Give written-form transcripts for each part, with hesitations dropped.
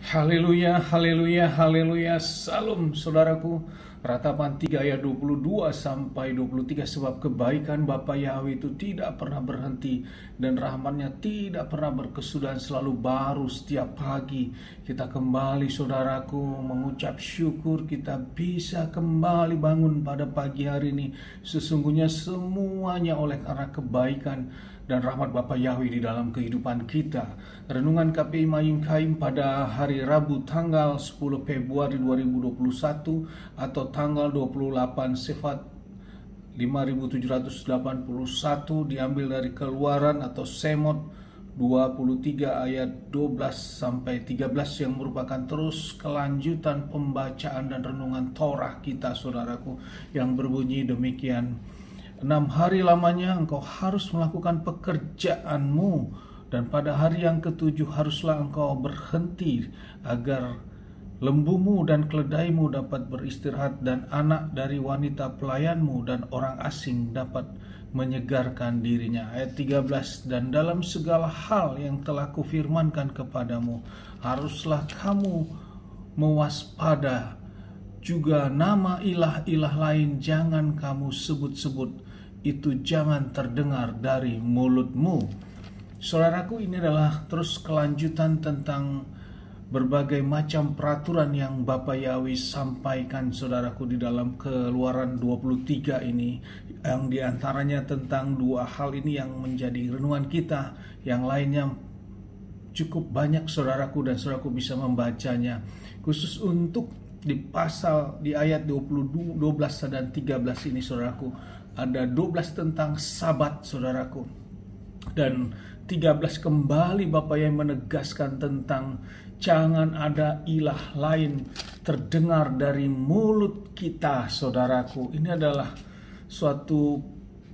Haleluya, haleluya, haleluya. Salam saudaraku. Ratapan 3 ayat 22 sampai 23. Sebab kebaikan Bapa Yahweh itu tidak pernah berhenti dan rahmatnya tidak pernah berkesudahan, selalu baru setiap pagi. Kita kembali saudaraku mengucap syukur kita bisa kembali bangun pada pagi hari ini. Sesungguhnya semuanya oleh karena kebaikan dan rahmat Bapa Yahweh di dalam kehidupan kita. Renungan KPI Mayim Kaim pada hari Rabu tanggal 10 Februari 2021 atau tanggal 28 Sefat 5781 diambil dari Keluaran atau Semot 23 ayat 12 sampai 13 yang merupakan terus kelanjutan pembacaan dan renungan Torah kita saudaraku, yang berbunyi demikian. 6 hari lamanya engkau harus melakukan pekerjaanmu, dan pada hari yang ketujuh haruslah engkau berhenti, agar lembumu dan keledaimu dapat beristirahat, dan anak dari wanita pelayanmu dan orang asing dapat menyegarkan dirinya. Ayat 13, dan dalam segala hal yang telah kufirmankan kepadamu, haruslah kamu mewaspada. Juga nama ilah-ilah lain jangan kamu sebut-sebut, itu jangan terdengar dari mulutmu. Saudaraku, ini adalah terus kelanjutan tentang berbagai macam peraturan yang Bapa Yahweh sampaikan saudaraku di dalam Keluaran 23 ini, yang diantaranya tentang dua hal ini yang menjadi renungan kita. Yang lainnya cukup banyak saudaraku, dan saudaraku bisa membacanya. Khusus untuk di ayat 12 dan 13 ini saudaraku, ada 12 tentang sabat saudaraku, dan 13 kembali Bapa yang menegaskan tentang jangan ada ilah lain terdengar dari mulut kita saudaraku. Ini adalah suatu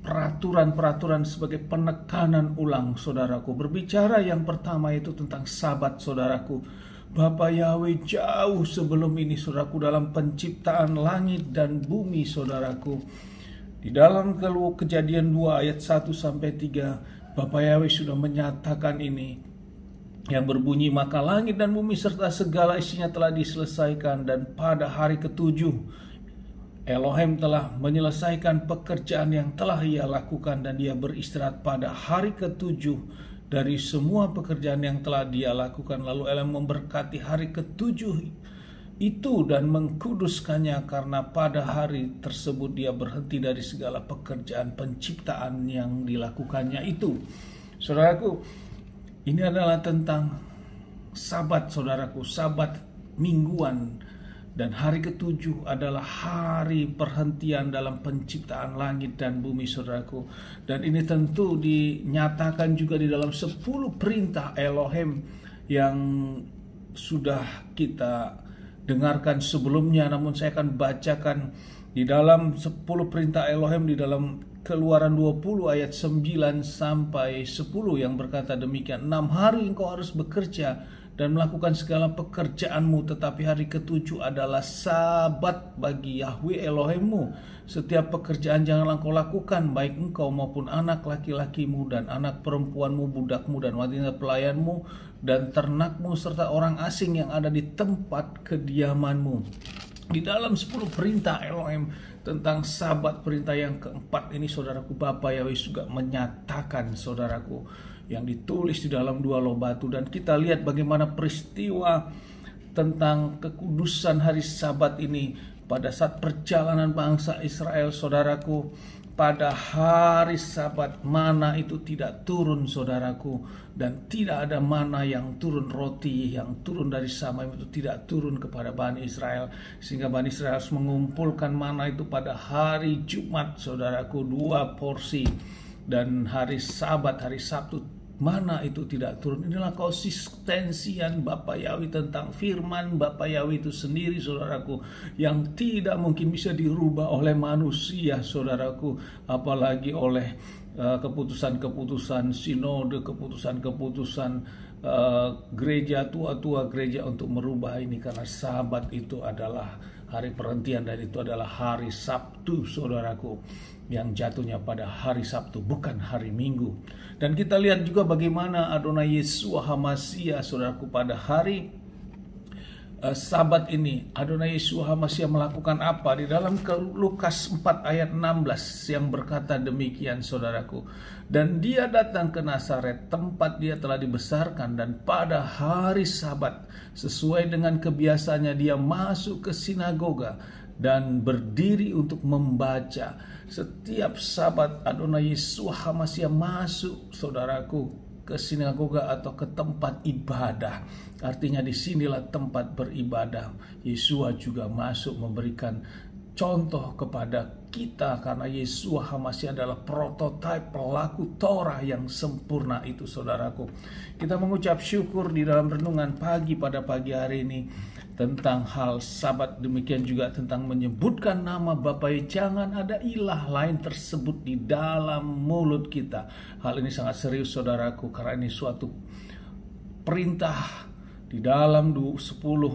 peraturan-peraturan sebagai penekanan ulang saudaraku. Berbicara yang pertama itu tentang sabat saudaraku. Bapa Yahweh jauh sebelum ini saudaraku, dalam penciptaan langit dan bumi saudaraku, di dalam Kejadian 2 ayat 1 sampai 3, Bapa Yahweh sudah menyatakan ini, yang berbunyi, maka langit dan bumi serta segala isinya telah diselesaikan, dan pada hari ketujuh Elohim telah menyelesaikan pekerjaan yang telah ia lakukan, dan dia beristirahat pada hari ketujuh dari semua pekerjaan yang telah dia lakukan. Lalu Elohim memberkati hari ketujuh itu dan mengkuduskannya, karena pada hari tersebut dia berhenti dari segala pekerjaan penciptaan yang dilakukannya itu. Saudaraku, ini adalah tentang sabat saudaraku, sabat mingguan. Dan hari ketujuh adalah hari perhentian dalam penciptaan langit dan bumi saudaraku. Dan ini tentu dinyatakan juga di dalam 10 perintah Elohim yang sudah kita dengarkan sebelumnya. Namun saya akan bacakan di dalam 10 perintah Elohim di dalam Keluaran 20 ayat 9 sampai 10 yang berkata demikian. 6 hari engkau harus bekerja dan melakukan segala pekerjaanmu, tetapi hari ketujuh adalah sabat bagi Yahweh Elohimmu. Setiap pekerjaan janganlah engkau lakukan, baik engkau maupun anak laki-lakimu dan anak perempuanmu, budakmu dan wanita pelayanmu dan ternakmu serta orang asing yang ada di tempat kediamanmu. Di dalam 10 perintah Elohim tentang sabat, perintah yang keempat ini saudaraku, Bapa Yahweh juga menyatakan saudaraku, yang ditulis di dalam 2 loh batu. Dan kita lihat bagaimana peristiwa tentang kekudusan hari sabat ini pada saat perjalanan bangsa Israel saudaraku. Pada hari sabat mana itu tidak turun saudaraku, dan tidak ada mana yang turun, roti yang turun dari sama itu tidak turun kepada Bani Israel, sehingga Bani Israel harus mengumpulkan mana itu pada hari Jumat saudaraku, 2 porsi. Dan hari sabat, hari Sabtu, mana itu tidak turun. Inilah konsistensian Bapa Yahweh tentang firman Bapa Yahweh itu sendiri saudaraku, yang tidak mungkin bisa dirubah oleh manusia saudaraku, apalagi oleh keputusan-keputusan sinode, keputusan-keputusan gereja, tua-tua gereja untuk merubah ini. Karena sabat itu adalah hari perhentian, dan itu adalah hari Sabtu saudaraku, yang jatuhnya pada hari Sabtu, bukan hari Minggu. Dan kita lihat juga bagaimana Adonai Yeshua HaMashiach saudaraku, pada hari Sabat ini Adonai Yeshua HaMashiach melakukan apa? Di dalam Lukas 4 ayat 16 yang berkata demikian, saudaraku. Dan dia datang ke Nazaret, tempat dia telah dibesarkan, dan pada hari Sabat sesuai dengan kebiasaannya dia masuk ke sinagoga dan berdiri untuk membaca. Setiap Sabat Adonai Yeshua HaMashiach masuk, saudaraku, ke sinagoga atau ke tempat ibadah. Artinya disinilah tempat beribadah. Yeshua juga masuk memberikan contoh kepada kita, karena Yeshua HaMashiach adalah prototipe pelaku Torah yang sempurna itu, saudaraku. Kita mengucap syukur di dalam renungan pagi pada pagi hari ini tentang hal Sabat, demikian juga tentang menyebutkan nama Bapa. Jangan ada ilah lain tersebut di dalam mulut kita. Hal ini sangat serius, saudaraku, karena ini suatu perintah di dalam 10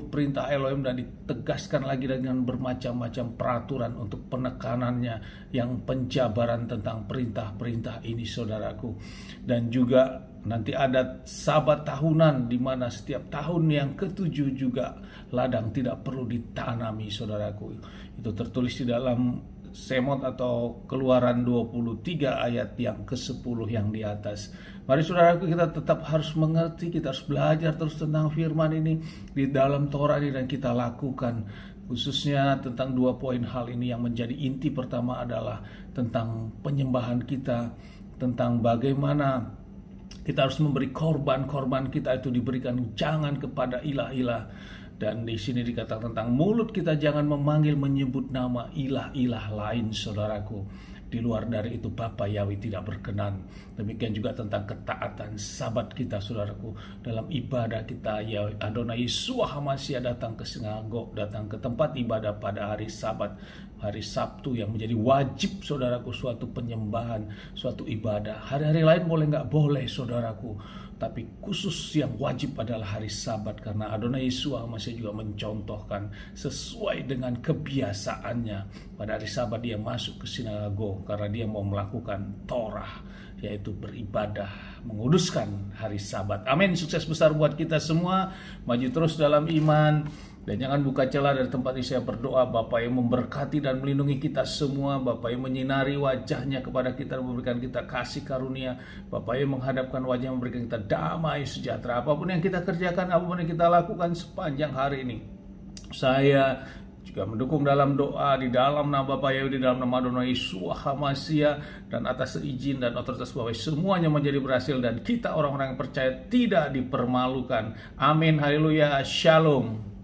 perintah Elohim, dan ditegaskan lagi dengan bermacam-macam peraturan untuk penekanannya, yang penjabaran tentang perintah-perintah ini, saudaraku. Dan juga nanti ada Sabat tahunan, di mana setiap tahun yang ke-7 juga ladang tidak perlu ditanami, saudaraku. Itu tertulis di dalam Semot atau Keluaran 23 ayat yang ke-10 yang di atas. Mari saudaraku, kita tetap harus mengerti, kita harus belajar terus tentang firman ini di dalam Torah ini, dan kita lakukan khususnya tentang 2 poin hal ini yang menjadi inti. Pertama adalah tentang penyembahan kita, tentang bagaimana kita harus memberi korban kita itu diberikan jangan kepada ilah-ilah. Dan di sini dikatakan tentang mulut kita jangan menyebut nama ilah-ilah lain, saudaraku. Di luar dari itu Bapa Yahweh tidak berkenan. Demikian juga tentang ketaatan Sabat kita, saudaraku. Dalam ibadah kita, Yahweh Adonai Yeshua HaMashiach datang ke sinagog, datang ke tempat ibadah pada hari Sabat, hari Sabtu, yang menjadi wajib, saudaraku, suatu penyembahan, suatu ibadah. Hari-hari lain boleh nggak boleh, saudaraku, tapi khusus yang wajib adalah hari Sabat, karena Adonai Yeshua masih juga mencontohkan sesuai dengan kebiasaannya. Pada hari Sabat dia masuk ke sinagog karena dia mau melakukan Torah, yaitu beribadah, menguduskan hari Sabat. Amin. Sukses besar buat kita semua. Maju terus dalam iman. Dan jangan buka celah dari tempat ini. Saya berdoa Bapa yang memberkati dan melindungi kita semua. Bapa yang menyinari wajahnya kepada kita dan memberikan kita kasih karunia. Bapa yang menghadapkan wajah, memberikan kita damai sejahtera. Apapun yang kita kerjakan, apapun yang kita lakukan sepanjang hari ini, saya juga mendukung dalam doa di dalam nama Bapa Yahweh, di dalam nama Adonai Yeshua HaMashiach, dan atas izin dan otoritas Bapa semuanya menjadi berhasil, dan kita orang-orang yang percaya tidak dipermalukan. Amin. Haleluya. Shalom.